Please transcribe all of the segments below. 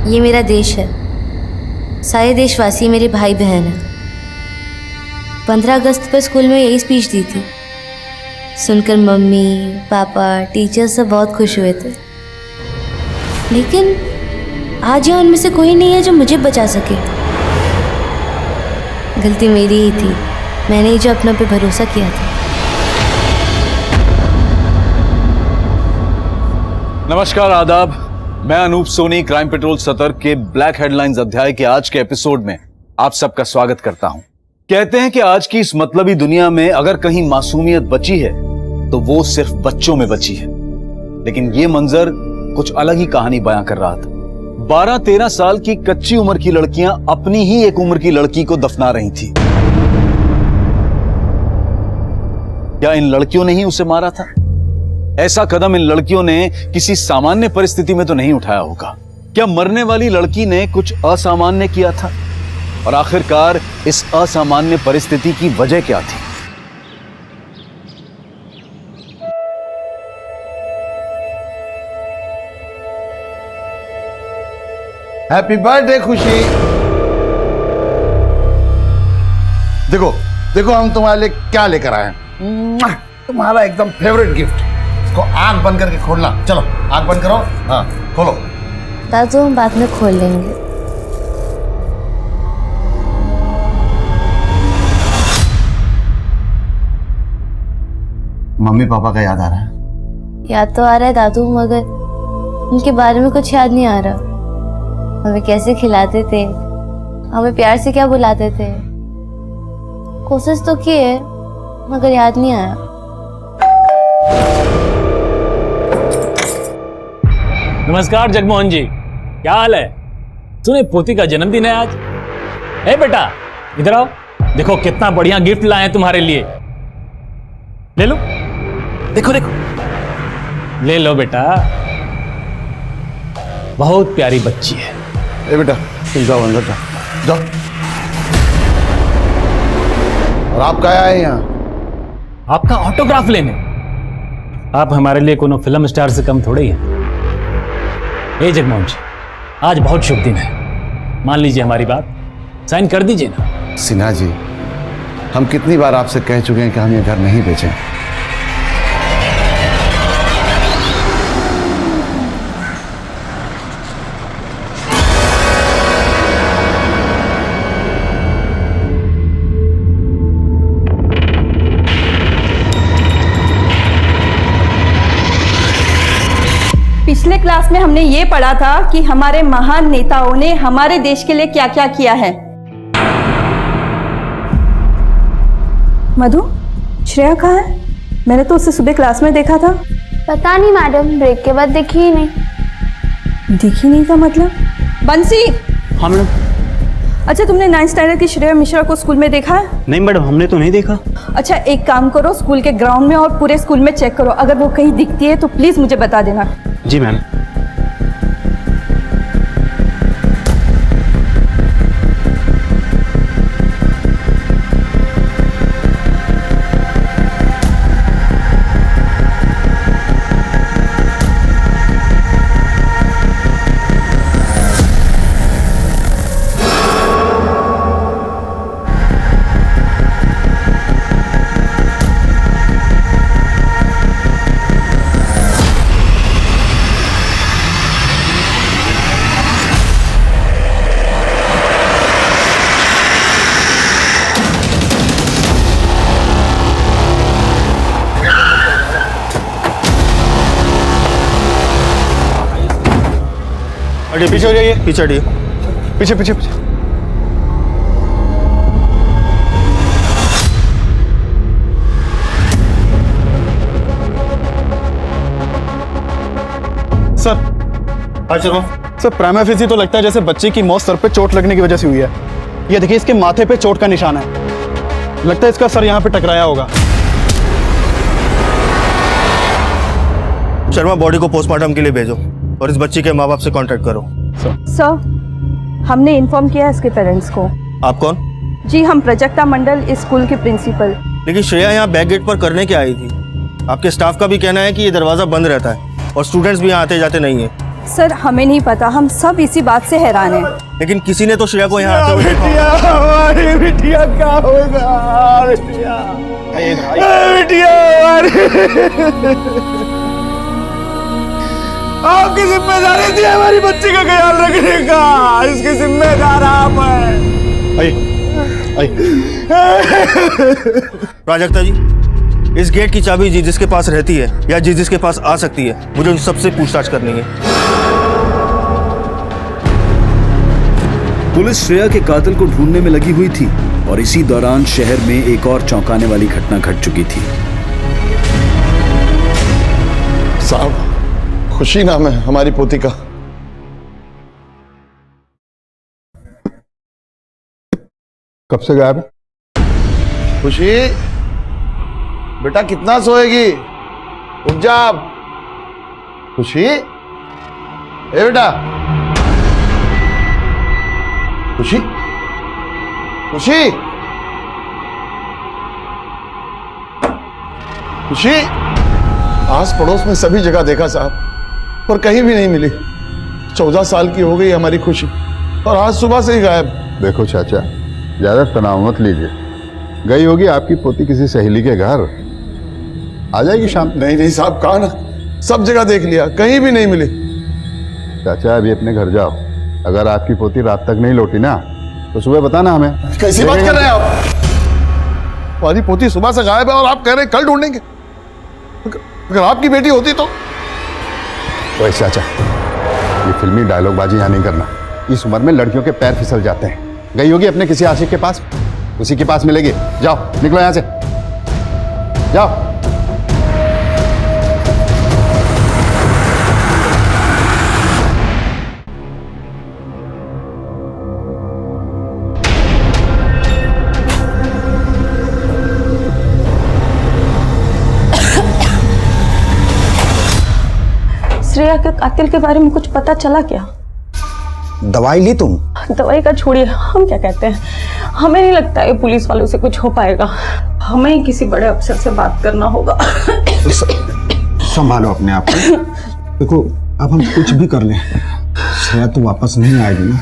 ये मेरा देश है, सारे देशवासी मेरे भाई बहन हैं। 15 अगस्त पर स्कूल में यही स्पीच दी थी, सुनकर मम्मी पापा टीचर सब बहुत खुश हुए थे। लेकिन आज यहाँ उनमें से कोई नहीं है जो मुझे बचा सके। गलती मेरी ही थी, मैंने ही जो अपनों पे भरोसा किया था। नमस्कार, आदाब। मैं अनूप सोनी क्राइम पेट्रोल सतर्क के ब्लैक हेडलाइंस अध्याय के आज के एपिसोड में आप सबका स्वागत करता हूं। कहते हैं कि आज की इस मतलबी दुनिया में अगर कहीं मासूमियत बची है तो वो सिर्फ बच्चों में बची है। लेकिन ये मंजर कुछ अलग ही कहानी बयां कर रहा था। 12-13 साल की कच्ची उम्र की लड़कियां अपनी ही एक उम्र की लड़की को दफना रही थी। क्या इन लड़कियों ने ही उसे मारा था? ऐसा कदम इन लड़कियों ने किसी सामान्य परिस्थिति में तो नहीं उठाया होगा। क्या मरने वाली लड़की ने कुछ असामान्य किया था? और आखिरकार इस असामान्य परिस्थिति की वजह क्या थी? हैप्पी बर्थडे खुशी। देखो देखो हम तुम्हारे लिए क्या लेकर आए हैं। तुम्हारा एकदम फेवरेट गिफ्ट। इसको आंख बंद करके खोलना। चलो आंख बंद करो। हाँ खोलो। दादू हम बाद में खोल लेंगे। मम्मी पापा का याद आ रहा है? याद तो आ रहा है दादू, मगर उनके बारे में कुछ याद नहीं आ रहा। हमें कैसे खिलाते थे, हमें प्यार से क्या बुलाते थे। कोशिश तो की है मगर याद नहीं आया। नमस्कार जगमोहन जी, क्या हाल है? सुने पोती का जन्मदिन है आज। ए बेटा इधर आओ, देखो कितना बढ़िया गिफ्ट लाए हैं तुम्हारे लिए। ले लो, देखो देखो, ले लो बेटा। बहुत प्यारी बच्ची है। ए बेटा तुम जाओ अंदर जाओ जाओ। और आप क्या आए यहाँ? आपका ऑटोग्राफ लेने। आप हमारे लिए कोनो फिल्म स्टार से कम थोड़े ही हैं। ए जगमोहन जी, आज बहुत शुभ दिन है, मान लीजिए हमारी बात, साइन कर दीजिए ना। सिन्हा जी, हम कितनी बार आपसे कह चुके हैं कि हम ये घर नहीं बेचें। पिछले क्लास में हमने ये पढ़ा था कि हमारे महान नेताओं ने हमारे देश के लिए क्या क्या किया है। मधु, श्रेया कहाँ है? मैंने तो उसे सुबह क्लास में देखा था। पता नहीं मैडम, ब्रेक के बाद देखी ही नहीं। दिखी नहीं था मतलब? बंसी। हाँ मैडम। अच्छा, तुमने 9th स्टैंडर्ड की श्रेया मिश्रा को स्कूल में देखा है? नहीं मैडम, हमने तो नहीं देखा। अच्छा एक काम करो, स्कूल के ग्राउंड में और पूरे स्कूल में चेक करो, अगर वो कहीं दिखती है तो प्लीज मुझे बता देना। जी मैम। पीछे हो जाइए। पीछे हटिए। पीछे पीछे पीछे। सर सर प्राइमा फेसी तो लगता है जैसे बच्चे की मौत सर पे चोट लगने की वजह से हुई है। ये देखिए इसके माथे पे चोट का निशान है, लगता है इसका सर यहाँ पे टकराया होगा। शर्मा, बॉडी को पोस्टमार्टम के लिए भेजो और इस बच्ची के माँ बाप से कांटेक्ट करो। सर, हमने इन्फॉर्म किया इसके पेरेंट्स को। आप कौन? जी हम प्रजक्ता मंडल, इस स्कूल के प्रिंसिपल। लेकिन श्रेया यहाँ बैक गेट पर करने क्या आई थी? आपके स्टाफ का भी कहना है कि ये दरवाज़ा बंद रहता है और स्टूडेंट्स भी यहाँ आते जाते नहीं है। सर हमें नहीं पता, हम सब इसी बात से हैरान हैं। लेकिन किसी ने तो श्रेया को यहाँ आते हुए देखा। हमारी बिटिया क्या होगा? बिटिया, बिटिया आपकी जिम्मेदारी थी हमारी बच्ची का ख्याल रखने का, इसकी जिम्मेदार आप हैं। प्राजक्ता जी, इस गेट की चाबी जिसके पास रहती है या जिसके पास आ सकती है, मुझे उन सबसे पूछताछ करनी है। पुलिस श्रेया के कातिल को ढूंढने में लगी हुई थी और इसी दौरान शहर में एक और चौंकाने वाली घटना घट चुकी थी। साहब, खुशी नाम है हमारी पोती का। कब से गायब है? खुशी बेटा कितना सोएगी? उठ जा अब। खुशी, ए बेटा खुशी, खुशी, खुशी। आस पड़ोस में सभी जगह देखा साहब, और कहीं भी नहीं मिली। 14 साल की हो गई हमारी खुशी, और आज सुबह से ही गायब। देखो चाचा, ज्यादा तनाव मत लीजिए। गई होगी आपकी पोती किसी सहेली के घर, आ जाएगी शाम। नहीं नहीं साहब, कहा ना, सब जगह देख लिया, कहीं भी नहीं मिली। चाचा अभी अपने घर जाओ, अगर आपकी पोती रात तक नहीं लौटी ना तो सुबह बताना हमें। कैसी बात कर रहे हैं आप? हमारी पोती सुबह से गायब है और आप कह रहे हैं कल ढूंढेंगे। अगर आपकी बेटी होती तो। ओए चाचा, ये फिल्मी डायलॉगबाजी यहाँ नहीं करना। इस उम्र में लड़कियों के पैर फिसल जाते हैं। गई होगी अपने किसी आशिक के पास, उसी के पास मिलेगी। जाओ, निकलो यहाँ से, जाओ। श्रेया के कातिल के बारे में कुछ पता चला क्या? दवाई ली तुम? दवाई का छोड़िए, हम क्या कहते हैं, हमें नहीं लगता है पुलिस वालों से कुछ हो पाएगा। हमें ही किसी बड़े अफसर से बात करना होगा। संभालो अपने आप को। देखो, अब हम कुछ भी कर लें, श्रेया तो वापस नहीं आएगी ना।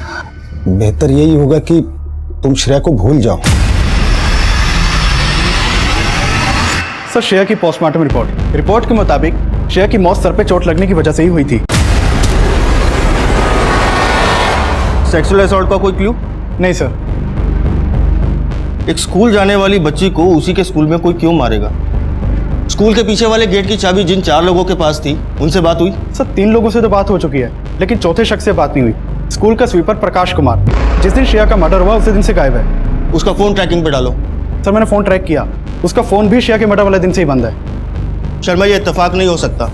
बेहतर यही होगा कि तुम श्रेया को भूल जाओ। सर, श्रेया की पोस्टमार्टम रिपोर्ट के मुताबिक श्रेया की मौत सर पे चोट लगने की वजह से ही हुई थी। सेक्सुअल असॉल्ट का कोई क्लू? नहीं सर। एक स्कूल जाने वाली बच्ची को उसी के स्कूल में कोई क्यों मारेगा? स्कूल के पीछे वाले गेट की चाबी जिन 4 लोगों के पास थी, उनसे बात हुई? सर, 3 लोगों से तो बात हो चुकी है, लेकिन चौथे शख्स से बात नहीं हुई। स्कूल का स्वीपर प्रकाश कुमार, जिस दिन श्रेया का मर्डर हुआ उसी दिन से गायब है। उसका फोन ट्रैकिंग पे डालो। सर, मैंने फोन ट्रैक किया, उसका फोन भी श्रेया के मर्डर वाले दिन से ही बंद है। शर्मा, ये इत्तेफाक नहीं हो सकता।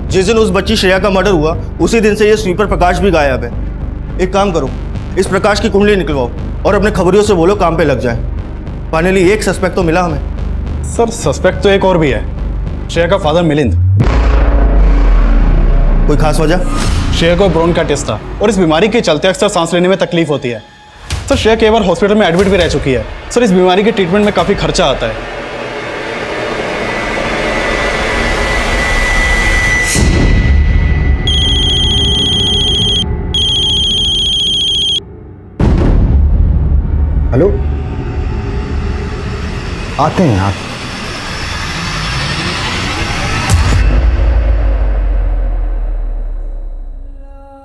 जिस दिन उस बच्ची श्रेया का मर्डर हुआ उसी दिन से ये स्वीपर प्रकाश भी गायब है। एक काम करो, इस प्रकाश की कुंडली निकलवाओ और अपने खबरियों से बोलो काम पे लग जाए। फाइनली एक सस्पेक्ट तो मिला हमें। सर, सस्पेक्ट तो एक और भी है, श्रेया का फादर मिलिंद। कोई खास वजह? श्रेया को ब्रोन का टेस्ट था और इस बीमारी के चलते अक्सर सांस लेने में तकलीफ होती है। सर, श्रेया कई बार हॉस्पिटल में एडमिट भी रह चुकी है। सर, इस बीमारी के ट्रीटमेंट में काफी खर्चा आता है। हेलो, आते हैं आप।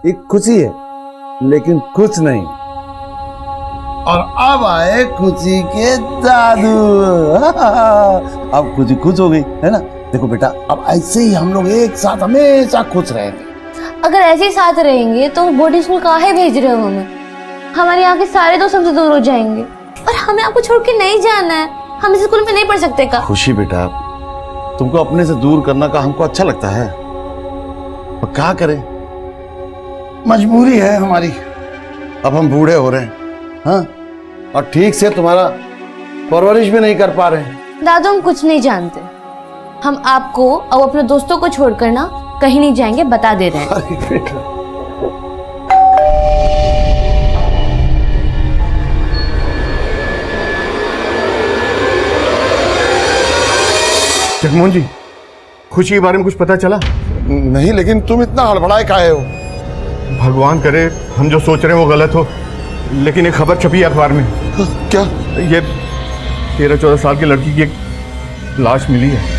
एक खुशी है लेकिन कुछ नहीं। और अब आए खुशी के दादू। अब खुशी खुश हो गई है ना। देखो बेटा, अब ऐसे ही हम लोग एक साथ हमेशा खुश रहेंगे। अगर ऐसे ही साथ रहेंगे तो बोर्डिंग स्कूल काहे भेज रहे हो हमें? हमारे यहाँ के सारे दोस्त हमसे दूर हो जाएंगे और हमें आपको छोड़ के नहीं जाना है। हम इस स्कूल में नहीं पढ़ सकते का? खुशी बेटा, तुमको अपने से दूर करना का हमको अच्छा लगता है, पर क्या करें, मजबूरी है हमारी। अब हम बूढ़े हो रहे हैं, हाँ, और ठीक से तुम्हारा परवरिश भी नहीं कर पा रहे हैं। दादू, हम कुछ नहीं जानते। हम आपको और अपने दोस्तों को छोड़कर ना कहीं नहीं जाएंगे, बता दे रहे हैं। अरे बेटा, जगमोहन जी, खुशी के बारे में कुछ पता चला? नहीं, लेकिन तुम इतना हड़बड़ाए काहे हो? भगवान करे हम जो सोच रहे हैं वो गलत हो, लेकिन एक खबर छपी है अखबार में। क्या? ये 13-14 साल की लड़की की एक लाश मिली है।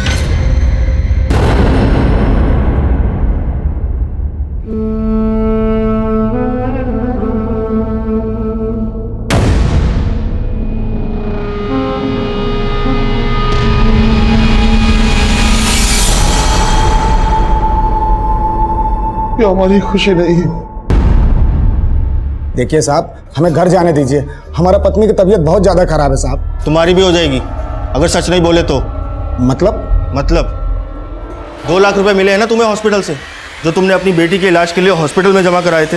ये हमारी खुशी नहीं है। देखिए साहब, हमें घर जाने दीजिए, हमारा पत्नी की तबीयत बहुत ज्यादा खराब है साहब। तुम्हारी भी हो जाएगी अगर सच नहीं बोले तो। मतलब 2 लाख रुपए मिले हैं ना तुम्हें हॉस्पिटल से, जो तुमने अपनी बेटी के इलाज के लिए हॉस्पिटल में जमा कराए थे।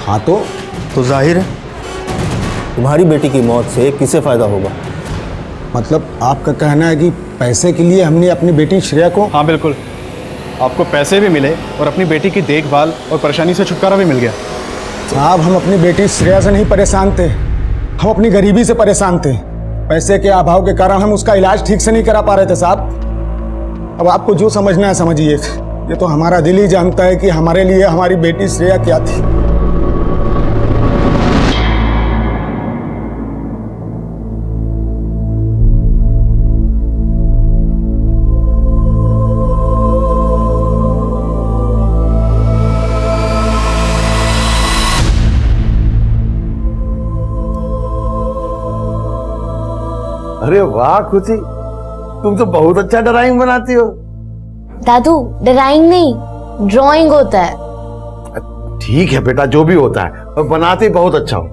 हाँ तो जाहिर है तुम्हारी बेटी की मौत से किसे फायदा होगा। मतलब आपका कहना है कि पैसे के लिए हमने अपनी बेटी श्रेया को। हाँ बिल्कुल, आपको पैसे भी मिले और अपनी बेटी की देखभाल और परेशानी से छुटकारा भी मिल गया। साहब हम अपनी बेटी श्रेया से नहीं परेशान थे, हम अपनी गरीबी से परेशान थे। पैसे के अभाव के कारण हम उसका इलाज ठीक से नहीं करा पा रहे थे साहब। अब आपको जो समझना है समझिए, ये तो हमारा दिल ही जानता है कि हमारे लिए हमारी बेटी श्रेया क्या थी। अरे वाह खुशी, तुम तो बहुत अच्छा ड्राइंग बनाती हो। दादू ड्राइंग नहीं, ड्राइंग होता है। ठीक है बेटा, जो भी होता है, और बनाते बहुत अच्छा हो।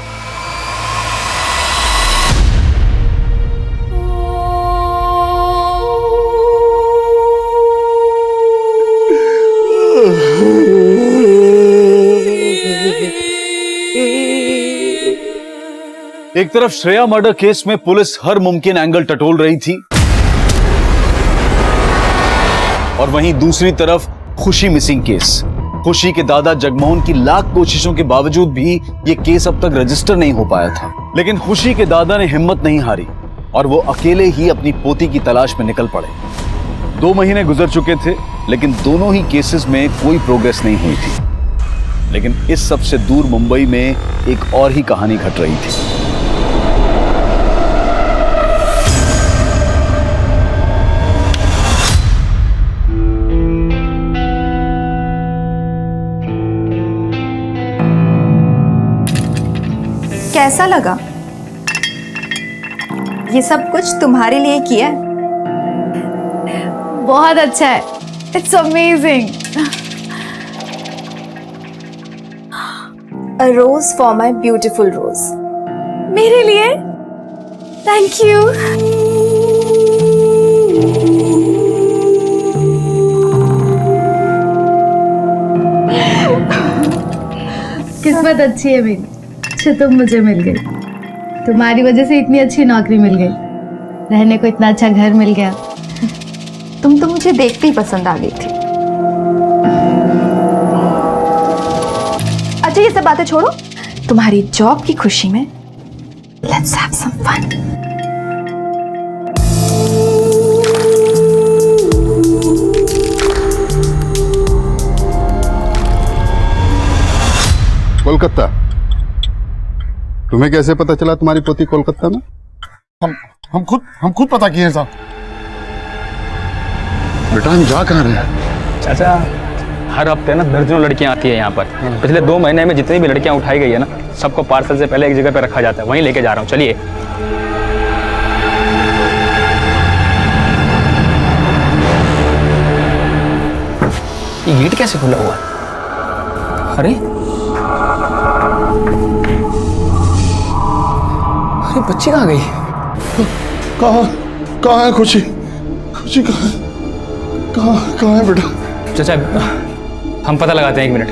एक तरफ श्रेया मर्डर केस में पुलिस हर मुमकिन एंगल टटोल रही थी, और वहीं दूसरी तरफ खुशी मिसिंग केस। खुशी के दादा जगमोहन की लाख कोशिशों के बावजूद भी यह केस अब तक रजिस्टर नहीं हो पाया था। लेकिन खुशी के दादा ने हिम्मत नहीं हारी और वो अकेले ही अपनी पोती की तलाश में निकल पड़े। 2 महीने गुजर चुके थे, लेकिन दोनों ही केसेस में कोई प्रोग्रेस नहीं हुई थी। लेकिन इस सबसे दूर मुंबई में एक और ही कहानी घट रही थी। कैसा लगा? ये सब कुछ तुम्हारे लिए किया है। बहुत अच्छा है, it's amazing. A rose for my beautiful rose. मेरे लिए? Thank you. किस्मत अच्छी है मेरी, तुम मुझे मिल गई। तुम्हारी वजह से इतनी अच्छी नौकरी मिल गई, रहने को इतना अच्छा घर मिल गया। तुम तो मुझे देखते ही पसंद आ गई थी। अच्छा ये सब बातें छोड़ो, तुम्हारी जॉब की खुशी में let's have some fun. Kolkata? तुम्हें कैसे पता चला तुम्हारी पोती कोलकाता में? हम खुद पता किए साहब। बेटा हम जा कहाँ रहे हैं? चाचा हर हफ्ते ना दर्जनों लड़कियां आती है यहाँ पर। पिछले 2 महीने में जितनी भी लड़कियां उठाई गई है ना, सबको पार्सल से पहले एक जगह पे रखा जाता है, वहीं लेके जा रहा हूँ। चलिए। ये गेट कैसे खुला हुआ है? अरे बच्ची कहाँ गई? कहाँ है खुशी? खुशी कहाँ है बेटा? चाचा हम पता लगाते हैं, 1 मिनट।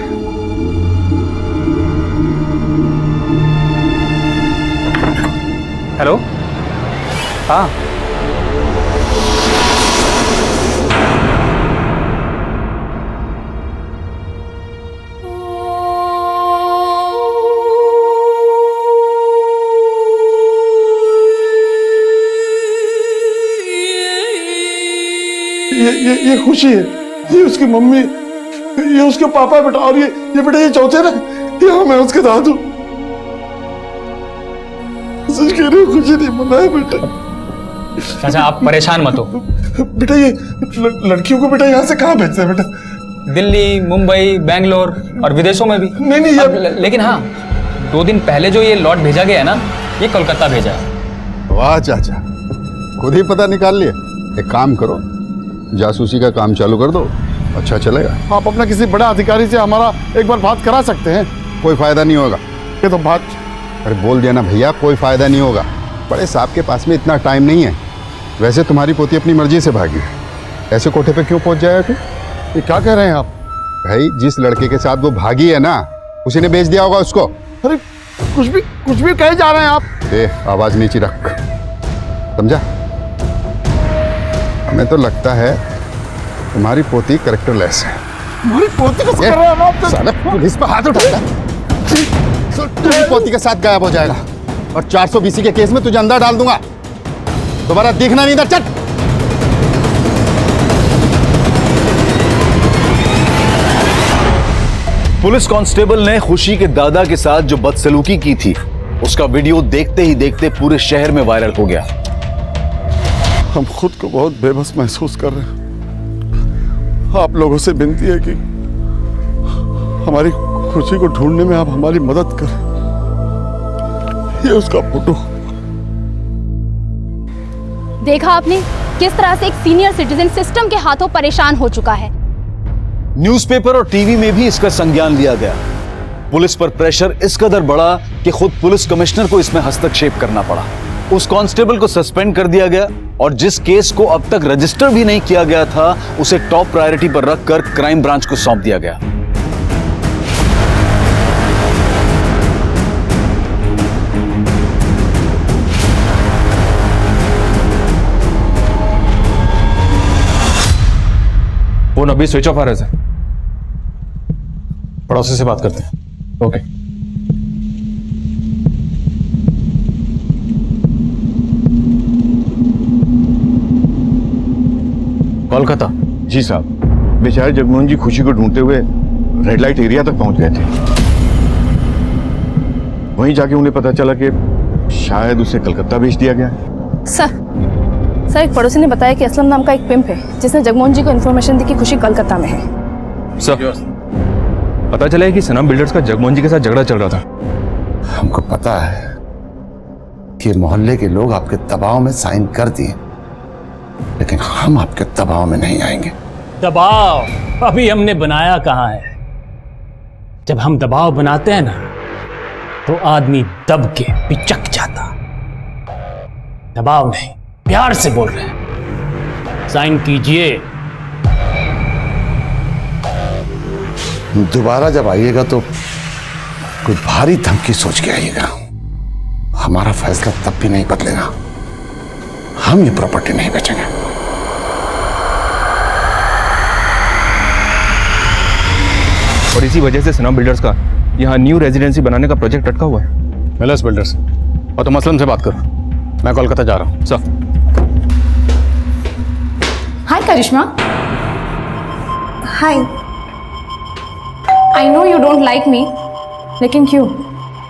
हेलो, हाँ ये खुशी है, ये उसकी मम्मी ये उसके पापा है बेटा, और ये बेटा ये चौथे ना, ये मैं उसके दादू। सच कह रही हूँ, कुछ नहीं मना है बेटा। चाचा आप परेशान मत हो। बेटा ये लड़कियों को बेटा यहाँ से कहाँ भेजते हैं बेटा? दिल्ली, मुंबई, बैंगलोर और विदेशों में भी। नहीं लेकिन हाँ, 2 दिन पहले जो ये लॉट भेजा गया है ना, ये कोलकाता भेजा है। वाह चाचा, खुद ही पता निकाल लिया। एक काम करो, जासूसी का काम चालू कर दो, अच्छा चलेगा। आप अपना किसी बड़ा अधिकारी से हमारा एक बार बात करा सकते हैं। कोई फायदा नहीं होगा। ये तो बात, अरे बोल दिया ना भैया, कोई फायदा नहीं होगा। बड़े साहब के पास में इतना टाइम नहीं है। वैसे तुम्हारी पोती अपनी मर्जी से भागी है, ऐसे कोठे पे क्यों पहुंच जाएगा फिर? ये क्या कह रहे हैं आप? भाई जिस लड़के के साथ वो भागी है ना, उसी ने बेच दिया होगा उसको। अरे कुछ भी कहे जा रहे हैं आप। आवाज नीचे रख, समझा? हमें तो लगता है तुम्हारी पोती कैरेक्टरलेस है। हमारी पोती को कर रहे हैं आप? साला पुलिस पर हाथ उठाएगा तो तुम्हारी पोती के साथ गायब हो जाएगा और 420 के केस में तुझे अंदर डाल दूंगा। दोबारा दिखना नहीं था। चट। पुलिस कांस्टेबल ने खुशी के दादा के साथ जो बदसलूकी की थी, उसका वीडियो देखते ही देखते पूरे शहर में वायरल हो गया। हम खुद को बहुत बेबस महसूस कर रहे हैं। आप लोगों से विनती है कि हमारी खुशी को ढूंढने में आप हमारी मदद करें। ये उसका फोटो। देखा आपने किस तरह से एक सीनियर सिटीजन सिस्टम के हाथों परेशान हो चुका है। न्यूज़पेपर और टीवी में भी इसका संज्ञान लिया गया। पुलिस पर प्रेशर इस कदर बढ़ा कि खुद पुलिस कमिश्नर को इसमें हस्तक्षेप करना पड़ा। उस कांस्टेबल को सस्पेंड कर दिया गया और जिस केस को अब तक रजिस्टर भी नहीं किया गया था, उसे टॉप प्रायोरिटी पर रखकर क्राइम ब्रांच को सौंप दिया गया। फोन अभी स्विच ऑफ आ रहा है सर। पड़ोसी से बात करते हैं। ओके। कोलकाता। जी साहब, बेचारे जगमोहन जी खुशी को ढूंढते हुए रेड लाइट एरिया तक पहुंच गए थे। वहीं जाके उन्हें पता चला कि शायद उसे कलकत्ता भेज दिया गया है। सर एक पड़ोसी ने बताया कि असलम नाम का एक पिंप है जिसने जगमोहन जी को इन्फॉर्मेशन दी कि खुशी कलकत्ता में है। सर पता चला है कि सनम बिल्डर्स का जगमोहन जी के साथ झगड़ा चल रहा था। हमको पता है कि मोहल्ले के लोग आपके दबाव में साइन कर दिए, लेकिन हम आपके दबाव में नहीं आएंगे। दबाव अभी हमने बनाया कहाँ है। जब हम दबाव बनाते हैं ना, तो आदमी दब के पिचक जाता। दबाव नहीं, प्यार से बोल रहे हैं। साइन कीजिए। दोबारा जब आइएगा तो कोई भारी धमकी सोच के आइएगा। हमारा फैसला तब भी नहीं बदलेगा। हम ये प्रॉपर्टी नहीं बेचेंगे। और इसी वजह से सनम बिल्डर्स का यहाँ न्यू रेजिडेंसी बनाने का प्रोजेक्ट अटका हुआ है। मिलर्स बिल्डर्स और तुम असलम से बात करो, मैं कोलकाता जा रहा हूँ। Sir. Hi Karishma. Hi. I know you don't like me, लेकिन क्यों?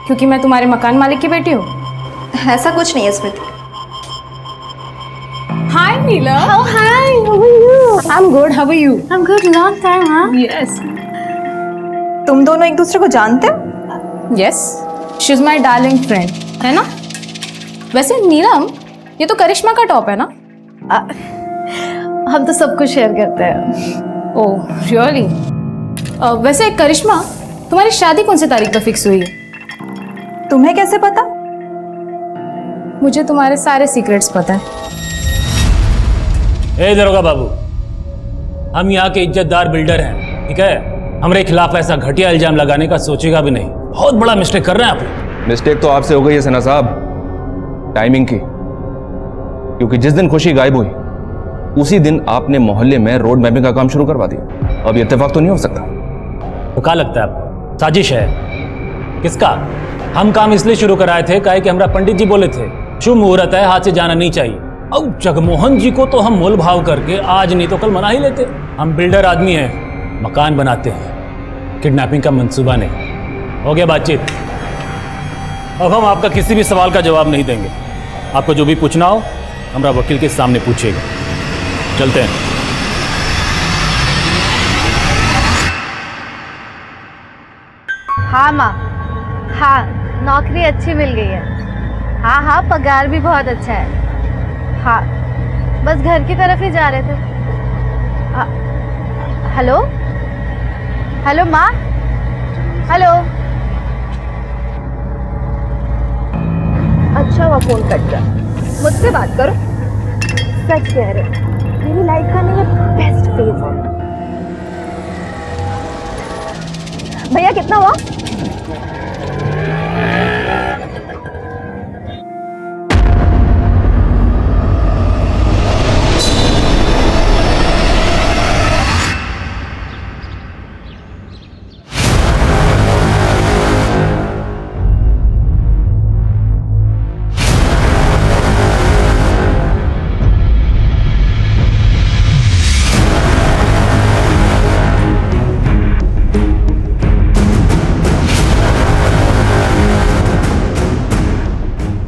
क्योंकि मैं तुम्हारे मकान मालिक की बेटी हूँ? ऐसा कुछ नहीं है स्मृति। हाय नीला। Oh hi, how are you? I'm good. How are you? I'm good. Long time, huh? Yes. तुम दोनों एक दूसरे को जानते हो? Yes. She's my darling friend. है ना? वैसे नीलम, ये तो करिश्मा का टॉप है ना? हम तो सब कुछ शेयर करते हैं। Oh really? वैसे करिश्मा, तुम्हारी शादी कौन सी तारीख पर फिक्स हुई है? तुम्हें कैसे पता? मुझे तुम्हारे सारे सीक्रेट्स पता है। ए दरोगा बाबू, हम यहाँ के इज्जतदार बिल्डर हैं, ठीक है? हमारे खिलाफ ऐसा घटिया इल्जाम लगाने का सोचेगा भी नहीं। बहुत बड़ा मिस्टेक कर रहे हैं आप। मिस्टेक तो आपसे हो गई है सना साहब, टाइमिंग की। क्योंकि जिस दिन खुशी गायब हुई, उसी दिन आपने मोहल्ले में रोड मैपिंग का काम शुरू करवा दिया। अब ये इत्तेफाक तो नहीं हो सकता। तो क्या लगता है आपको साजिश है? किसका? हम काम इसलिए शुरू कराए थे काहे कि हमारा पंडित जी बोले थे शुभ मुहूर्त है, हाथ से जाना नहीं चाहिए। अब जगमोहन जी को तो हम मोल भाव करके आज नहीं तो कल मना ही लेते। हम बिल्डर आदमी हैं, मकान बनाते हैं, किडनैपिंग का मंसूबा नहीं। हो गया बातचीत। अब हम आपका किसी भी सवाल का जवाब नहीं देंगे। आपको जो भी पूछना हो हमारा वकील के सामने पूछिएगा। चलते हैं। हाँ माँ, हाँ नौकरी अच्छी मिल गई है। हाँ हाँ पगार भी बहुत अच्छा है। हाँ बस घर की तरफ ही जा रहे थे। हेलो हेलो माँ, हेलो। अच्छा हुआ फोन कट गया। मुझसे बात करो। सच कह रहे हो, मेरी लाइफ का नहीं बेस्ट फेज है। भैया कितना हुआ?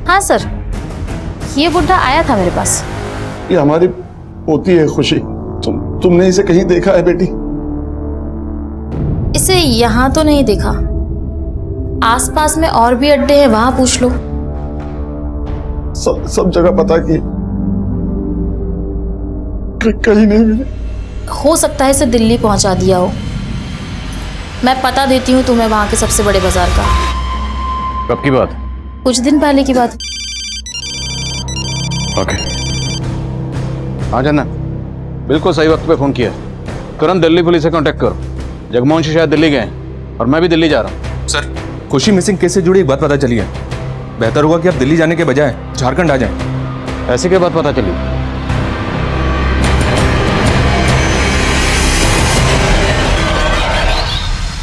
हाँ सर, ये बुढ़ा आया था मेरे पास। ये हमारी पोती है खुशी। तुमने इसे कहीं देखा है बेटी? इसे यहाँ तो नहीं देखा, आसपास में और भी अड्डे हैं, वहां पूछ लो। सब जगह पता की, कहीं नहीं मिले। हो सकता है इसे दिल्ली पहुंचा दिया हो। मैं पता देती हूँ तुम्हें वहां के सबसे बड़े बाजार का। कब की बात? कुछ दिन पहले की बात। ओके, हाँ जाना, बिल्कुल सही वक्त पे फोन किया। तुरंत दिल्ली पुलिस से कांटेक्ट करो। जगमोहन जी शायद दिल्ली गए और मैं भी दिल्ली जा रहा हूँ। सर, खुशी मिसिंग केस से जुड़ी एक बात पता चली है। बेहतर होगा कि आप दिल्ली जाने के बजाय झारखंड आ जाएं। ऐसी क्या बात पता चली?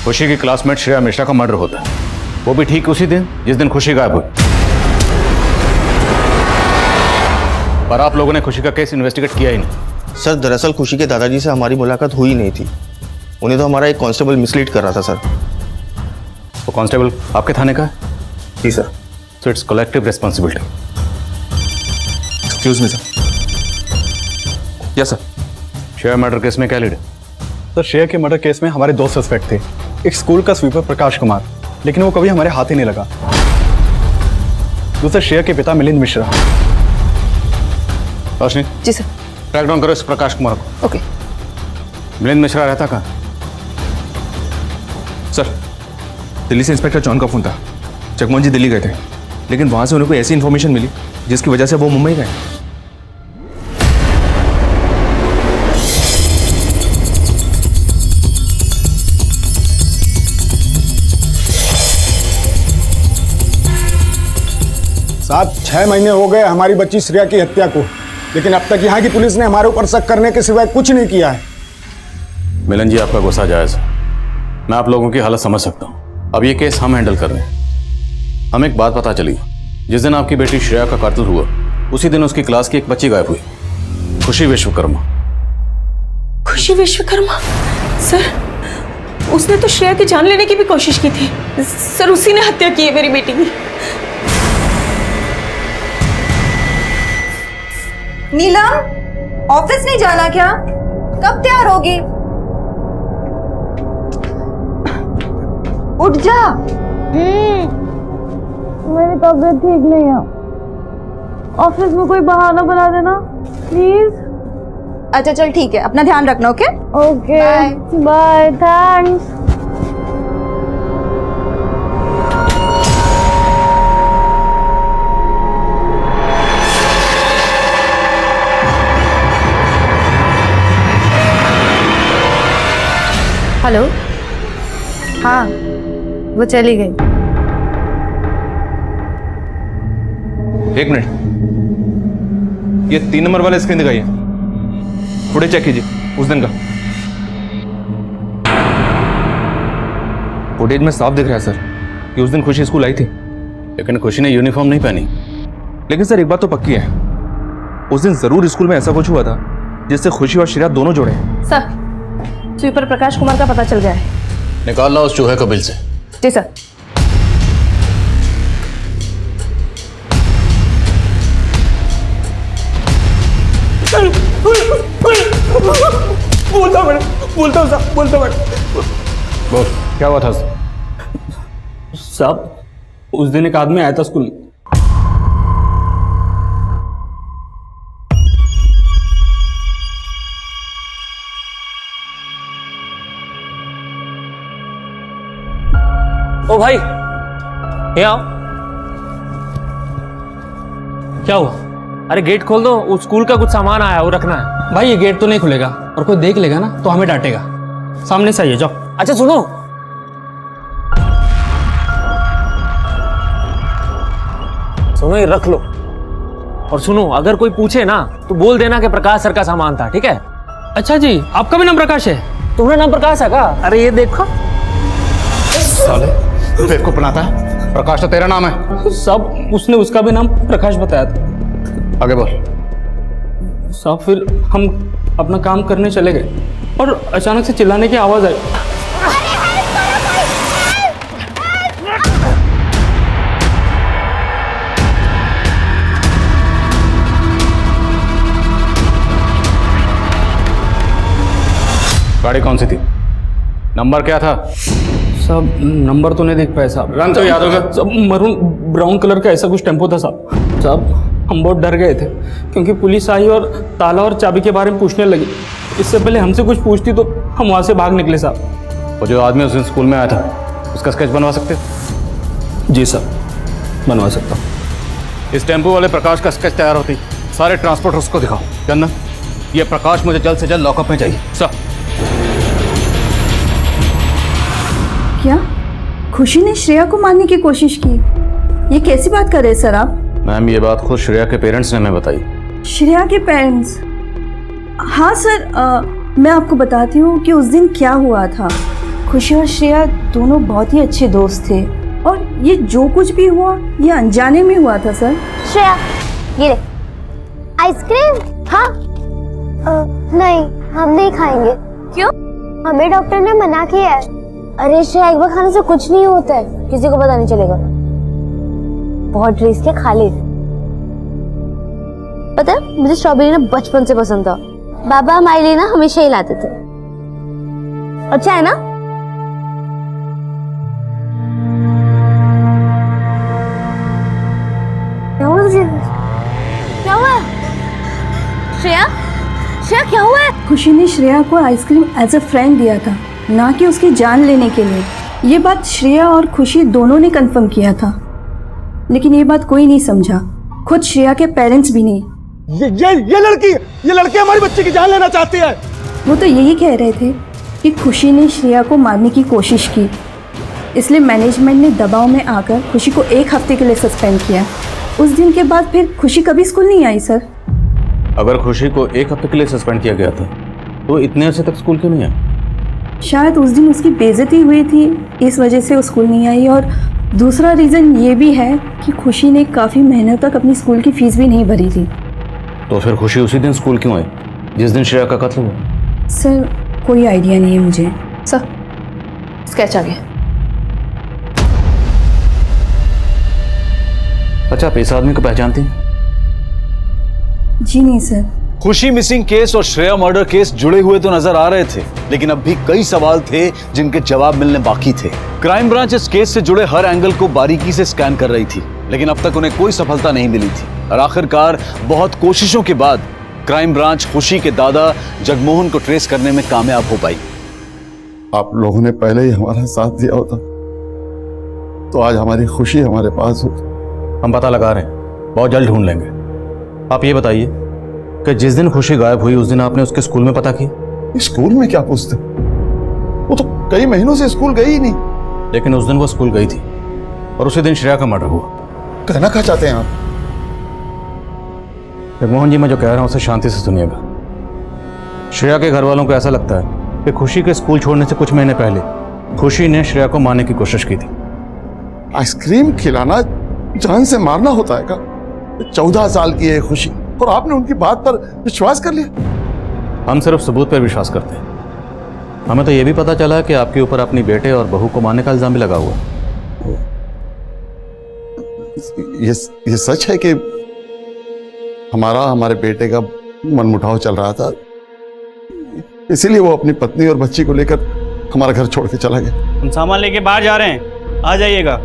खुशी की क्लासमेट श्रेया मिश्रा का मर्डर होता है, वो भी ठीक उसी दिन जिस दिन खुशी गायब हुई। पर आप लोगों ने खुशी का केस इन्वेस्टिगेट किया ही नहीं। सर दरअसल खुशी के दादाजी से हमारी मुलाकात हुई नहीं थी। उन्हें तो हमारा एक कांस्टेबल मिसलीड कर रहा था सर। वो कांस्टेबल आपके थाने का है? जी sir. So it's collective responsibility. Excuse me sir. Yes sir. Shreya murder case में क्या लीड है? सर श्रेया के मर्डर केस में हमारे दो सस्पेक्ट थे। एक स्कूल का स्वीपर प्रकाश कुमार, लेकिन वो कभी हमारे हाथ ही नहीं लगा। दूसरा श्रेया के पिता मिलिंद मिश्रा। रोशनी जी सर। ट्रैक डाउन करो इस प्रकाश कुमार को। ओके। मिलिंद मिश्रा रहता कहाँ? सर, दिल्ली से इंस्पेक्टर जॉन का फोन था। जगमोहन जी दिल्ली गए थे, लेकिन वहां से उन्हें कोई ऐसी इन्फॉर्मेशन मिली जिसकी वजह से वो मुंबई गए। साहब 6 महीने हो गए हमारी बच्ची श्रेया की हत्या को, लेकिन अब तक यहाँ की पुलिस ने हमारे ऊपर शक करने के सिवाय कुछ नहीं किया है। मिलन जी, आपका गुस्सा जायज है। मैं आप लोगों की हालत समझ सकता हूँ। अब ये केस हम हैंडल कर रहे हैं। हमें एक बात पता चली, जिस दिन आपकी बेटी श्रेया का कातिल हुआ उसी दिन उसकी क्लास की एक बच्ची गायब हुई, खुशी विश्वकर्मा। खुशी विश्वकर्मा? सर, उसने तो श्रेया की जान लेने की भी कोशिश की थी। सर, उसी ने हत्या की है मेरी बेटी की। नीलम, ऑफिस नहीं जाना क्या? कब तैयार होगी? उठ जा। मेरी तबीयत ठीक नहीं है, ऑफिस में कोई बहाना बना देना प्लीज। अच्छा चल ठीक है, अपना ध्यान रखना। Okay okay bye, thanks. Hello, हाँ वो चली गई। एक मिनट, ये 3 नंबर वाला स्क्रीन दिखाइए। फुटेज चेक कीजिए उस दिन का। फुटेज में साफ दिख रहा है सर कि उस दिन खुशी स्कूल आई थी, लेकिन खुशी ने यूनिफॉर्म नहीं पहनी। लेकिन सर एक बात तो पक्की है, उस दिन जरूर स्कूल में ऐसा कुछ हुआ था जिससे खुशी और श्रेया दोनों जुड़े। सर, स्वीपर प्रकाश कुमार का पता चल गया है। निकालना उस चूहे को बिल से। जी सर। बोलता हूँ बोल, क्या हुआ था? साहब, उस दिन एक आदमी आया था स्कूल में। ओ भाई, ये आओ। क्या हुआ? अरे गेट खोल दो, उस स्कूल का कुछ सामान आया, वो रखना है। भाई ये गेट तो नहीं खुलेगा, और कोई देख लेगा ना तो हमें डांटेगा। सामने से आइए, जाओ। अच्छा सुनो, ये रख लो। और सुनो, अगर कोई पूछे ना तो बोल देना कि प्रकाश सर का सामान था, ठीक है? अच्छा जी, आपका भी नाम प्रकाश है? तुम्हारा नाम प्रकाश है क्या? अरे ये देखो। साले, बेवकूफ बनाता है। प्रकाश तो तेरा नाम है। साहब, उसने उसका भी नाम प्रकाश बताया था। आगे बोल। साहब, फिर हम अपना काम करने चले गए और अचानक से चिल्लाने की आवाज आई। गाड़ी कौन सी थी? नंबर क्या था? साहब, नंबर तो नहीं देख पाए साहब। रंग तो याद होगा? सब मरून ब्राउन कलर का ऐसा कुछ टेम्पो था साहब। हम बहुत डर गए थे क्योंकि पुलिस आई और ताला और चाबी के बारे में पूछने लगी। इससे पहले हमसे कुछ पूछती तो हम वहाँ से भाग निकले साहब। वो जो आदमी उस दिन स्कूल में आया था, उसका स्केच बनवा सकते? जी सर, बनवा सकता हूँ। इस टेम्पो वाले प्रकाश का स्केच तैयार होती, सारे ट्रांसपोर्ट उसको दिखाओ। चंदन, ये प्रकाश मुझे जल्द से जल्द लॉकअप में चाहिए। सर। क्या खुशी ने श्रेया को मारने की कोशिश की? ये कैसी बात कर रहे हैं सर आप? मैम, ये बात खुद श्रेया के पेरेंट्स ने हमें बताई। श्रेया के पेरेंट्स? हाँ सर, मैं आपको बताती हूँ कि उस दिन क्या हुआ था। खुशी और श्रेया दोनों बहुत ही अच्छे दोस्त थे और ये जो कुछ भी हुआ ये अनजाने में हुआ था सर। श्रेया, ये ले आइसक्रीम। हाँ नहीं, हम नहीं खाएंगे। क्यों? हमें डॉक्टर ने मना किया है। अरे श्रेया, एक बार खाने से कुछ नहीं होता है, किसी को पता नहीं चलेगा। बहुत टेस्ट है, खा ले। पता है, मुझे स्ट्रॉबेरी ना बचपन से पसंद था। बाबा हमारे लिए ना हमेशा ही लाते थे। अच्छा है ना? क्या हुआ? श्रेया, श्रेया क्या हुआ है? खुशी ने श्रेया को आइसक्रीम एज अ फ्रेंड दिया था, ना कि उसकी जान लेने के लिए। ये बात श्रेया और खुशी दोनों ने कंफर्म किया था, लेकिन ये बात कोई नहीं समझा, खुद श्रेया के पेरेंट्स भी नहीं। ये लड़की हमारी बच्ची की जान लेना चाहती है। वो तो यही कह रहे थे कि खुशी ने श्रेया को मारने की कोशिश की, इसलिए मैनेजमेंट ने दबाव में आकर खुशी को 1 हफ्ते के लिए सस्पेंड किया। उस दिन के बाद फिर खुशी कभी स्कूल नहीं आई सर। अगर खुशी को 1 हफ्ते के लिए सस्पेंड किया गया था तो इतने अर्से तक स्कूल क्यों नहीं आई? शायद उस दिन उसकी बेइज्जती हुई थी, इस वजह से वो स्कूल नहीं आई। और दूसरा रीज़न ये भी है कि खुशी ने काफ़ी महीनों तक अपनी स्कूल की फीस भी नहीं भरी थी। तो फिर खुशी उसी दिन स्कूल क्यों आई जिस दिन श्रेया का कत्ल हुआ? सर, कोई आइडिया नहीं है मुझे। सर, स्केच आ गया। अच्छा, आप इस आदमी को पहचानती हैं? जी नहीं सर। खुशी मिसिंग केस और श्रेया मर्डर केस जुड़े हुए तो नजर आ रहे थे, लेकिन अब भी कई सवाल थे जिनके जवाब मिलने बाकी थे। क्राइम ब्रांच इस केस से जुड़े हर एंगल को बारीकी से स्कैन कर रही थी, लेकिन अब तक उन्हें कोई सफलता नहीं मिली थी। और आखिरकार बहुत कोशिशों के बाद क्राइम ब्रांच खुशी के दादा जगमोहन को ट्रेस करने में कामयाब हो पाई। आप लोगों ने पहले ही हमारा साथ दिया होता तो आज हमारी खुशी हमारे पास हो। हम पता लगा रहे हैं, बहुत जल्द ढूंढ लेंगे। आप ये बताइए कि जिस दिन खुशी गायब हुई उस दिन आपने उसके स्कूल में पता किया? स्कूल में क्या पूछते? वो तो कई महीनों से स्कूल गई ही नहीं। लेकिन उस दिन वो स्कूल गई थी और उसी दिन श्रेया का मर्डर हुआ। कहना क्या चाहते हैं आप? जगमोहन जी, मैं जो कह रहा हूं उसे शांति से सुनिएगा। श्रेया के घर वालों को ऐसा लगता है कि खुशी के स्कूल छोड़ने से कुछ महीने पहले खुशी ने श्रेया को मारने की कोशिश की थी। आइसक्रीम खिलाना जान से मारना होता है क्या? 14 साल की है खुशी और आपने उनकी बात पर विश्वास कर लिया? हम सिर्फ सबूत पर विश्वास करते हैं। हमें तो ये भी पता चला कि आपके ऊपर अपनी बेटे और बहू को मारने का इल्जाम भी लगा हुआ है। ये सच है कि हमारे बेटे का मनमुटाव चल रहा था, इसीलिए वो अपनी पत्नी और बच्ची को लेकर हमारा घर छोड़ के चला गया। हम सामान लेके बाहर जा रहे हैं, आ जाइएगा।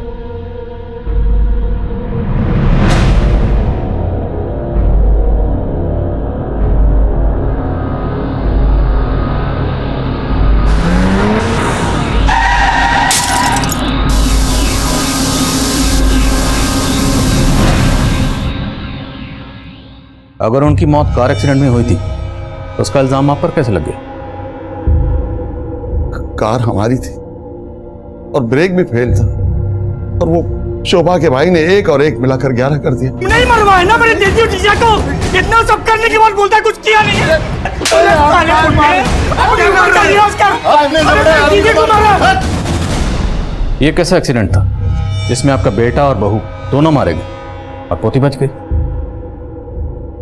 अगर उनकी मौत कार एक्सीडेंट में हुई थी तो उसका इल्जाम आप पर कैसे लग गया? कार हमारी थी और ब्रेक भी फेल था, और वो शोभा के भाई ने 1 और 1 मिलाकर 11 कर दिया। नहीं मरवाए ना मेरे जीजू जीजा को, इतना सब करने के बाद बोलता है कुछ किया नहीं है। ये कैसा एक्सीडेंट था जिसमें आपका बेटा और बहू दोनों मारे गए और पोती बच गई?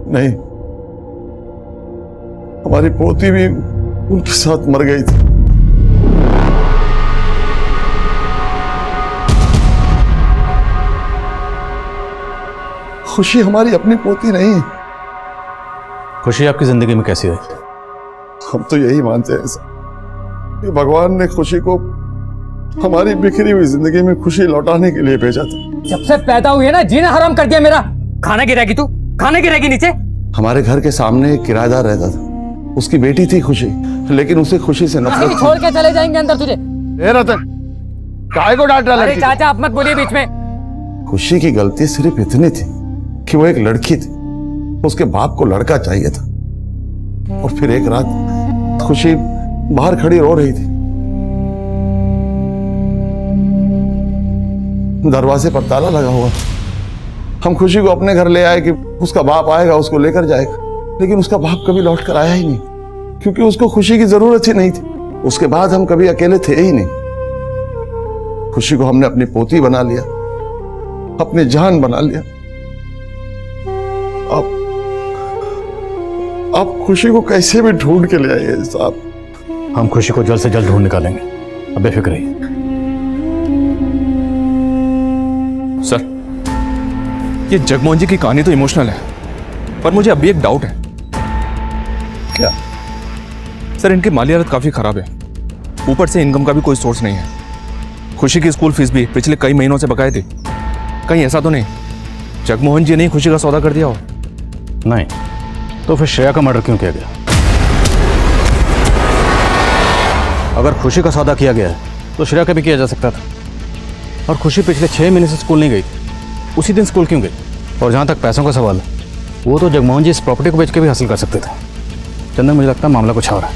नहीं, हमारी पोती भी उनके साथ मर गई थी। खुशी हमारी अपनी पोती नहीं है। खुशी आपकी जिंदगी में कैसी आई? हम तो यही मानते हैं कि भगवान ने खुशी को हमारी बिखरी हुई जिंदगी में खुशी लौटाने के लिए भेजा था। जब से पैदा हुई है ना, जीना हराम कर दिया मेरा। खाना गिरेगी तू, खाने गिरेगी नीचे। हमारे घर के सामने एक किराएदार रहता था, उसकी बेटी थी खुशी, लेकिन उसे खुशी से नफरत थी। छोड़ के चले जाएंगे अंदर तुझे। रतन, काहे को डांट रहा है? अरे चाचा आप मत बोलिए बीच में। खुशी की गलती सिर्फ इतनी थी कि वो एक लड़की थी, उसके बाप को लड़का चाहिए था। और फिर एक रात खुशी बाहर खड़ी रो रही थी, दरवाजे पर ताला लगा हुआ था। हम खुशी को अपने घर ले आए कि उसका बाप आएगा, उसको लेकर जाएगा, लेकिन उसका बाप कभी लौट कर आया ही नहीं, क्योंकि उसको खुशी की जरूरत ही नहीं थी। उसके बाद हम कभी अकेले थे ही नहीं। खुशी को हमने अपनी पोती बना लिया, अपनी जान बना लिया। आप खुशी को कैसे भी ढूंढ के ले आइए साहब। हम खुशी को जल्द से जल्द ढूंढ निकालेंगे, अब बेफिक्र रहिए। सर, ये जगमोहन जी की कहानी तो इमोशनल है, पर मुझे अब भी एक डाउट है। क्या? सर, इनकी माली हालत काफी खराब है, ऊपर से इनकम का भी कोई सोर्स नहीं है। खुशी की स्कूल फीस भी पिछले कई महीनों से बकाए थी। कहीं ऐसा तो नहीं जगमोहन जी ने खुशी का सौदा कर दिया हो? नहीं, तो फिर श्रेया का मर्डर क्यों किया गया? अगर खुशी का सौदा किया गया है तो श्रेया का भी किया जा सकता था। और खुशी पिछले 6 महीने से स्कूल नहीं गई, उसी दिन स्कूल क्यों गई? और जहाँ तक पैसों का सवाल है, वो तो जगमोहन जी इस प्रॉपर्टी को बेच के भी हासिल कर सकते थे। चंदन, मुझे लगता है मामला कुछ और है।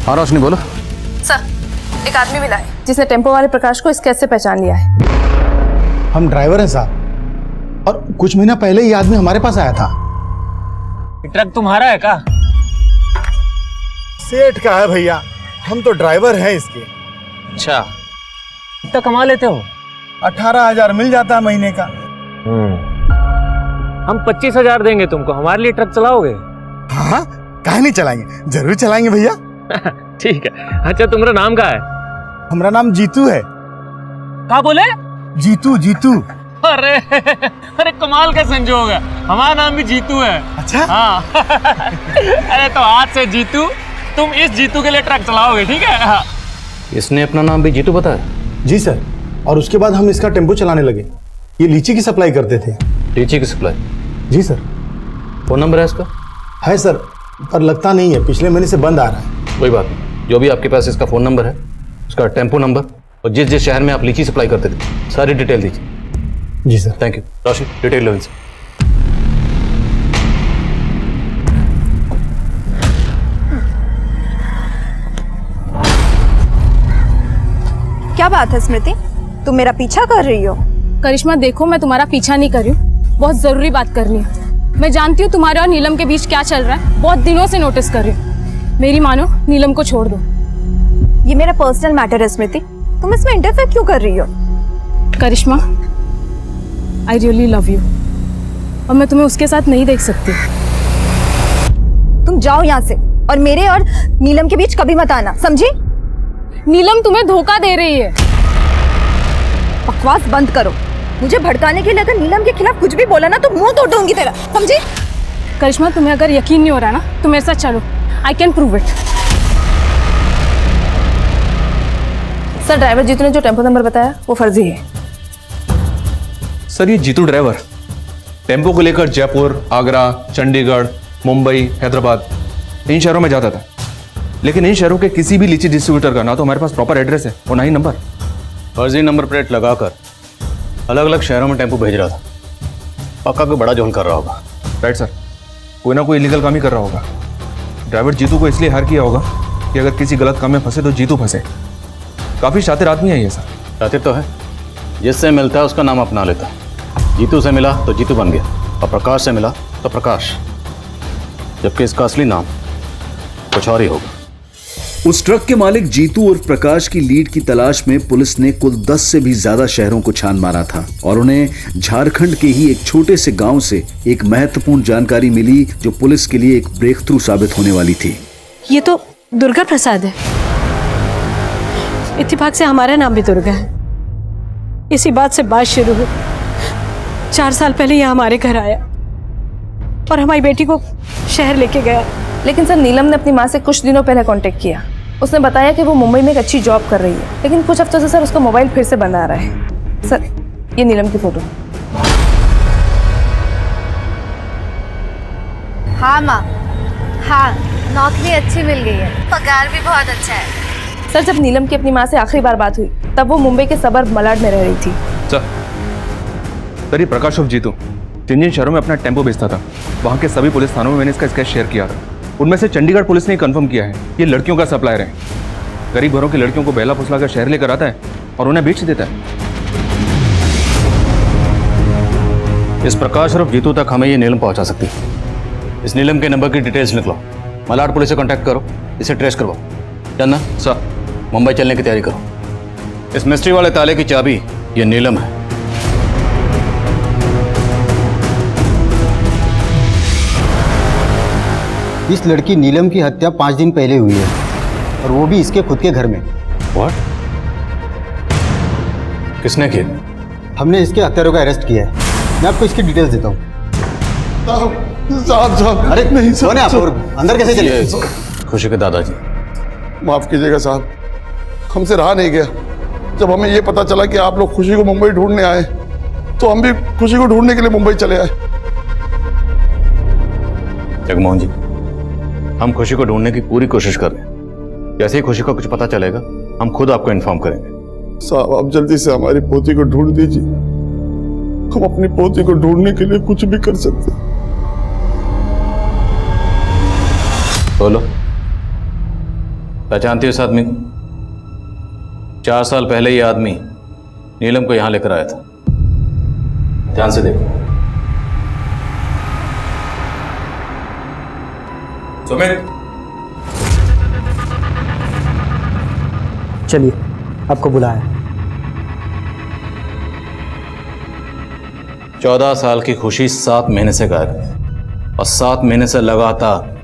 हाँ रोशनी, बोलो। सर, एक आदमी मिला है जिसने टेम्पो वाले प्रकाश को इस कैच से पहचान लिया है। हम ड्राइवर हैं साहब, और कुछ महीना पहले ये आदमी हमारे पास आया था। ट्रक तुम्हारा है का? सेठ का है भैया, हम तो ड्राइवर हैं इसके। अच्छा, कितना कमा लेते हो? 18,000 मिल जाता है महीने का। हम 25,000 देंगे तुमको, हमारे लिए ट्रक चलाओगे? हाँ, काहे नहीं चलाएंगे, जरूर चलाएंगे भैया। ठीक है। अच्छा, तुम्हारा नाम क्या है? हमारा नाम जीतू है। क्या बोले? जीतू, जीतू। अरे अरे कमाल का संजोग है, हमारा नाम भी जीतू है। अच्छा? हाँ। अरे तो आज से जीतू, तुम इस जीतू के लिए ट्रक चलाओगे, ठीक है? हाँ। इसने अपना नाम भी जीतू बताया? जी सर, और उसके बाद हम इसका टेम्पो चलाने लगे। ये लीची की सप्लाई करते थे। लीची की सप्लाई? जी सर। फोन नंबर है इसका? है सर, पर लगता नहीं है, पिछले महीने से बंद आ रहा है। कोई बात नहीं, जो भी आपके पास इसका फोन नंबर है, उसका टेम्पो नंबर और जिस जिस शहर में आप लीची सप्लाई करते थे, सारी डिटेल दीजिए। जी sir. Thank you. Roshni, detail लो इनसे। क्या बात है स्मृति, तुम मेरा पीछा कर रही हो? करिश्मा देखो, मैं तुम्हारा पीछा नहीं कर रही हूँ, बहुत जरूरी बात करनी है। मैं जानती हूँ तुम्हारे और नीलम के बीच क्या चल रहा है, बहुत दिनों से नोटिस कर रही हूँ। मेरी मानो, नीलम को छोड़ दो। ये मेरा पर्सनल मैटर है स्मृति, तुम इसमें इंटरफेयर क्यों कर रही हो? करिश्मा, आई रियली लव यू, और मैं तुम्हें उसके साथ नहीं देख सकती। तुम जाओ यहाँ से, और मेरे और नीलम के बीच कभी मत आना, समझी? नीलम तुम्हें धोखा दे रही है। बकवास बंद करो। मुझे भड़काने के लिए अगर नीलम के खिलाफ कुछ भी बोला ना तो मुंह तोड़ दूंगी तेरा, समझी? करिश्मा, तुम्हें अगर यकीन नहीं हो रहा ना तो मेरे साथ चलो, I can prove it. Sir, driver Jeetu ने जो टेम्पो नंबर बताया वो फर्जी है। सर, ये जीतू ड्राइवर टेम्पो को लेकर जयपुर, आगरा, चंडीगढ़, मुंबई, हैदराबाद इन शहरों में जाता था, लेकिन इन शहरों के किसी भी लीची डिस्ट्रीब्यूटर का ना तो हमारे पास प्रॉपर एड्रेस है और ना ही नंबर। फर्जी नंबर प्लेट लगाकर अलग अलग शहरों में टेम्पो भेज रहा था। पक्का कोई बड़ा जोन कर रहा होगा। राइट सर, कोई ना कोई इलीगल काम ही कर रहा होगा। ड्राइवर जीतू को इसलिए हायर किया होगा कि अगर किसी गलत काम में फंसे तो जीतू फंसे। काफ़ी शातिर आदमी है ये सर। शातिर तो है, जिससे मिलता है उसका नाम अपना लेता है। जीतू से मिला तो जीतू बन गया और प्रकाश से मिला तो प्रकाश, जबकि इसका असली नाम कुछ और ही होगा। उस ट्रक के मालिक जीतू और प्रकाश की लीड की तलाश में पुलिस ने कुल 10 से भी ज्यादा शहरों को छान मारा था और उन्हें झारखंड के ही एक छोटे से गांव से एक महत्वपूर्ण जानकारी मिली जो पुलिस के लिए एक ब्रेक थ्रू साबित होने वाली थी। ये तो दुर्गा प्रसाद है। इत्तेफाक से हमारा नाम भी दुर्गा है। इसी बात से बात शुरू हुई। 4 साल पहले यह हमारे घर आया और हमारी बेटी को शहर लेके गया। लेकिन सर, नीलम ने अपनी माँ से कुछ दिनों पहले कांटेक्ट किया। उसने बताया कि वो मुंबई में एक अच्छी जॉब कर रही है, लेकिन कुछ हफ्तों से सर उसका मोबाइल फिर से बंद आ रहा है। सर, ये नीलम की फोटो। हाँ माँ, हाँ, नौकरी अच्छी मिल गई है, पगार भी बहुत अच्छा है। सर, जब नीलम की अपनी माँ से आखिरी बार बात हुई तब वो मुंबई के सबर्ब मलाड में रह रही थी। सर, ये प्रकाश उर्फ जीतू जिन शहरों में अपना टेम्पो बेचता था, वहाँ के सभी पुलिस थानों में मैंने इसका स्केच शेयर किया था। उनमें से चंडीगढ़ पुलिस ने कंफर्म किया है ये लड़कियों का सप्लायर है। गरीब घरों की लड़कियों को बहला फुसला कर शहर लेकर आता है और उन्हें बेच देता है। इस प्रकाश और जीतू तक हमें ये नीलम पहुंचा सकती है। इस नीलम के नंबर की डिटेल्स निकलो, मलाड पुलिस से कांटेक्ट करो, इसे ट्रेस करवाओ। जानना सर, मुंबई चलने की तैयारी करो। इस मिस्ट्री वाले ताले की चाबी ये नीलम है। इस लड़की नीलम की हत्या 5 दिन पहले हुई है और वो भी इसके खुद के घर में। What? किसने किया? हमने इसके हत्यारों का अरेस्ट किया है। मैं आपको इसकी डिटेल्स देता हूँ। अरे नहीं कौन है आप और अंदर कैसे चले? खुशी के दादाजी। माफ कीजिएगा साहब, हमसे रहा नहीं गया। जब हमें ये पता चला कि आप लोग खुशी को मुंबई ढूंढने आए तो हम भी खुशी को ढूंढने के लिए मुंबई चले आए। जगमोहन जी, हम खुशी को ढूंढने की पूरी कोशिश कर रहे हैं। जैसे ही खुशी को कुछ पता चलेगा हम खुद आपको इन्फॉर्म करेंगे। साहब, आप जल्दी से हमारी पोती को ढूंढ दीजिए। हम अपनी पोती को ढूंढने के लिए कुछ भी कर सकते हैं। बोलो, पहचानती हो इस आदमी को? 4 साल पहले ये आदमी नीलम को यहां लेकर आया था। ध्यान से देखो। सुमित, चलिए, आपको बुलाया। 14 साल की खुशी 7 महीने से गायब है और 7 महीने से लगातार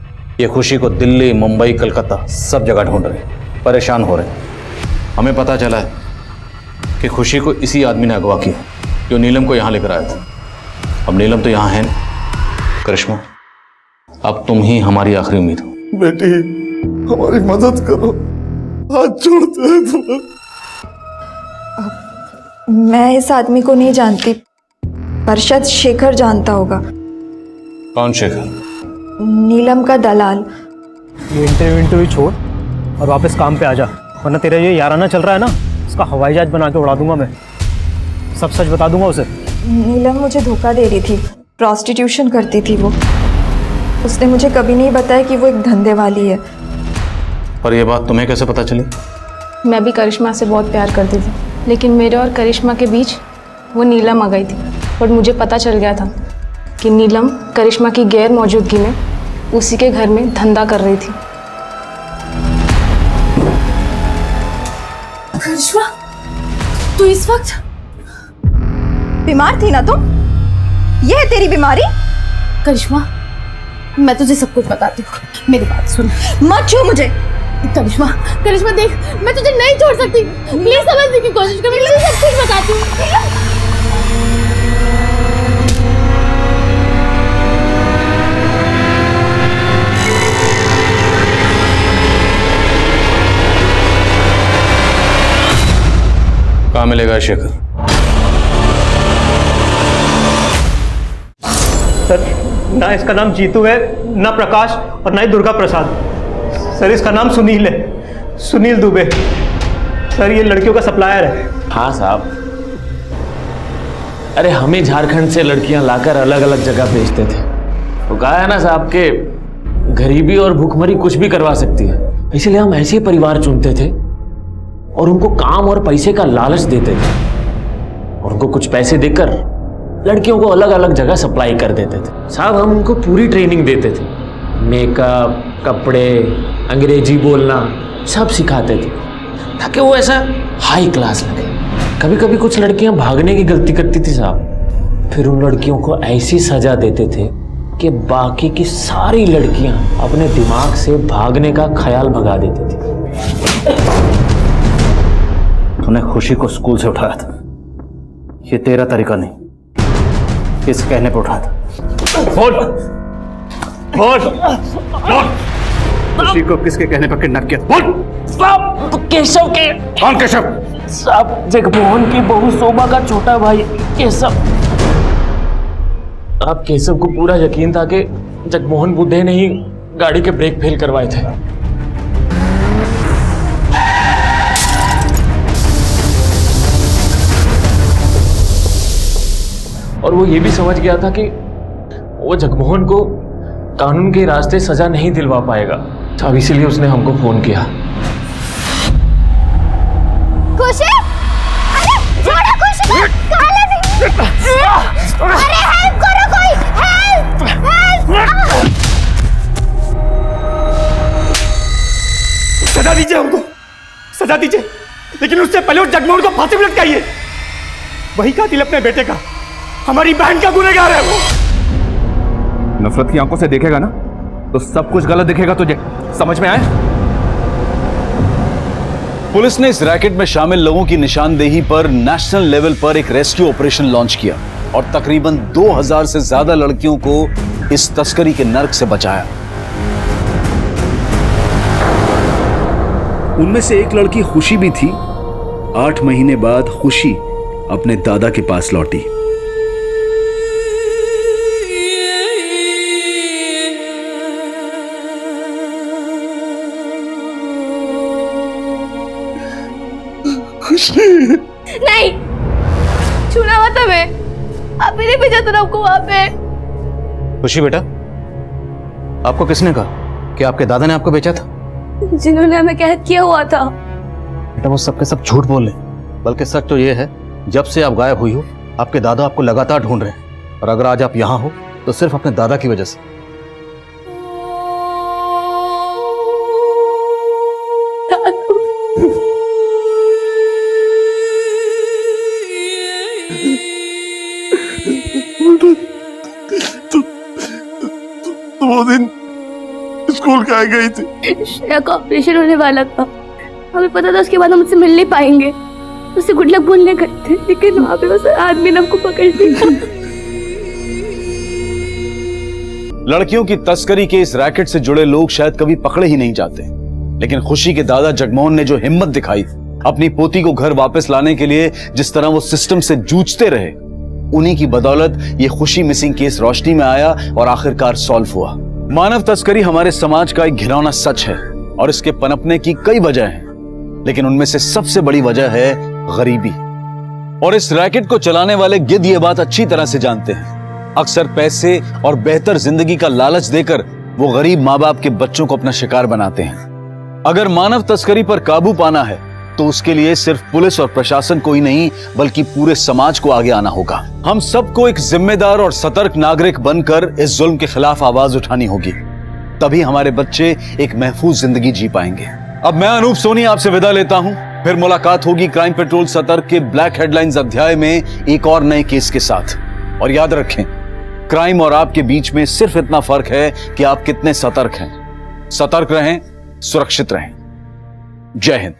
ये खुशी को दिल्ली, मुंबई, कलकत्ता सब जगह ढूंढ रहे, परेशान हो रहे। हमें पता चला है कि खुशी को इसी आदमी ने अगवा किया जो नीलम को यहां लेकर आया था। अब नीलम तो यहां है नहीं। करिश्मा, अब तुम ही हमारी आखिरी उम्मीद हो। बेटी, हमारी मदद करो, हाथ जोड़ते हैं तुम्हें। मैं इस आदमी को नहीं जानती, पर शायद शेखर जानता होगा। कौन शेखर? नीलम का दलाल। ये इंटरव्यू छोड़ और वापस काम पे आ जा, वरना तेरा ये याराना चल रहा है ना, इसका हवाई जहाज बना के उड़ा दूंगा मैं। सब सच बता दूंगा उसे। नीलम मुझे धोखा दे रही थी, प्रॉस्टिट्यूशन करती थी वो। उसने मुझे कभी नहीं बताया कि वो एक धंधे वाली है। पर यह बात तुम्हें कैसे पता चली? मैं भी करिश्मा से बहुत प्यार करती थी, लेकिन मेरे और करिश्मा के बीच वो नीलम आ गई थी। और मुझे पता चल गया था कि नीलम करिश्मा की गैर मौजूदगी में उसी के घर में धंधा कर रही थी। करिश्मा, तू इस वक्त बीमार थी ना तुम? ये है तेरी बीमारी? करिश्मा, मैं तुझे सब कुछ बताती हूँ, मेरी बात सुन। मत छू मुझे। करिश्मा, करिश्मा देख, मैं तुझे नहीं छोड़ सकती, प्लीज समझने की कोशिश कर, मैं तुझे सब कुछ बताती हूँ। कहाँ मिलेगा शेखर? सर, ना इसका नाम जीतू है, ना प्रकाश और ना ही दुर्गा प्रसाद। सर, इसका नाम सुनील है, सुनील दुबे। सर, ये लड़कियों का सप्लायर है। हाँ साहब, अरे हमें झारखंड से लड़कियां लाकर अलग अलग जगह भेजते थे। तो कहा है ना साहब के गरीबी और भूखमरी कुछ भी करवा सकती है, इसलिए हम ऐसे परिवार चुनते थे और उनको काम और पैसे का लालच देते थे और उनको कुछ पैसे देकर लड़कियों को अलग अलग जगह सप्लाई कर देते थे। साहब, हम उनको पूरी ट्रेनिंग देते थे, मेकअप, कपड़े, अंग्रेजी बोलना सब सिखाते थे ताकि वो ऐसा हाई क्लास लगे। कभी कभी कुछ लड़कियां भागने की गलती करती थी साहब, फिर उन लड़कियों को ऐसी सजा देते थे कि बाकी की सारी लड़कियां अपने दिमाग से भागने का ख्याल भगा देती थी। तूने खुशी को स्कूल से उठाया था, ये तेरा तरीका नहीं, किस कहने पर उठाया था? बोल बोल बोल, खुशी को किसके कहने पर किडनैप किया? बोल साहब, तो केशव के। कौन केशव? साहब, जगमोहन की बहू शोभा का छोटा भाई केशव। अब केशव को पूरा यकीन था कि जगमोहन बुड्ढे ने ही गाड़ी के ब्रेक फेल करवाए थे। और वो ये भी समझ गया था कि वो जगमोहन को कानून के रास्ते सजा नहीं दिलवा पाएगा। अब इसीलिए उसने हमको फोन किया। खुशी, अरे छोड़ो खुशी, कहाँ ले गई? अरे हेल्प करो कोई, हेल्प हेल्प। सजा दीजिए हमको, सजा दीजिए, लेकिन उससे पहले उस जगमोहन को फांसी पे लटकाइए। वही कातिल अपने बेटे का, हमारी बहन का गुनहगार है वो। नफरत की आंखों से देखेगा ना तो सब कुछ गलत दिखेगा तुझे, समझ में आए? पुलिस ने इस रैकेट में शामिल लोगों की निशानदेही पर नेशनल लेवल पर एक रेस्क्यू ऑपरेशन लॉन्च किया और तकरीबन 2000 से ज्यादा लड़कियों को इस तस्करी के नर्क से बचाया। उनमें से एक लड़की खुशी भी थी। 8 महीने बाद खुशी अपने दादा के पास लौटी। नहीं, छूना मत हमें, आप ही नहीं भेजा था हमको वहां पे। खुशी बेटा, आपको किसने कहा कि आपके दादा ने आपको बेचा था? जिन्होंने हमें कैद किया हुआ था। बेटा, वो सबके सब झूठ बोल रहे, बल्कि सच तो ये है जब से आप गायब हुई हो आपके दादा आपको लगातार ढूंढ रहे हैं, और अगर आज आप यहाँ हो तो सिर्फ अपने दादा की वजह से। वो दिन स्कूल कहाँ गई थी? श्रेया का ऑपरेशन होने वाला था, हमें पता था उसके बाद हम उससे मिल नहीं पाएंगे। उससे गुड लक बोलने गए थे, लेकिन वहां पे उस आदमी ने हमको पकड़ लिया। लड़कियों की तस्करी के इस रैकेट से जुड़े लोग शायद कभी पकड़े ही नहीं जाते, लेकिन खुशी के दादा जगमोहन ने जो हिम्मत दिखाई, अपनी पोती को घर वापस लाने के लिए जिस तरह वो सिस्टम से जूझते रहे, उन्हीं की बदौलत ये खुशी मिसिंग केस रोशनी में आया और आखिरकार सॉल्व हुआ। मानव तस्करी हमारे समाज का एक घिनौना सच है और इसके पनपने की कई वजह हैं, लेकिन उनमें से सबसे बड़ी वजह है गरीबी। और इस रैकेट को चलाने वाले गिद्ध ये बात अच्छी तरह से जानते हैं। अक्सर पैसे और बेहतर जिंदगी का लालच देकर वो गरीब माँ बाप के बच्चों को अपना शिकार बनाते हैं। अगर मानव तस्करी पर काबू पाना है तो उसके लिए सिर्फ पुलिस और प्रशासन को ही नहीं बल्कि पूरे समाज को आगे आना होगा। हम सबको एक जिम्मेदार और सतर्क नागरिक बनकर इस जुल्म के खिलाफ आवाज उठानी होगी, तभी हमारे बच्चे एक महफूज जिंदगी जी पाएंगे। अब मैं अनूप सोनी आपसे विदा लेता हूं, फिर मुलाकात होगी क्राइम पेट्रोल सतर्क के ब्लैक हेडलाइंस अध्याय में एक और नए केस के साथ। और याद रखें, क्राइम और आपके बीच में सिर्फ इतना फर्क है कि आप कितने सतर्क हैं। सतर्क रहें, सुरक्षित रहें। जय हिंद।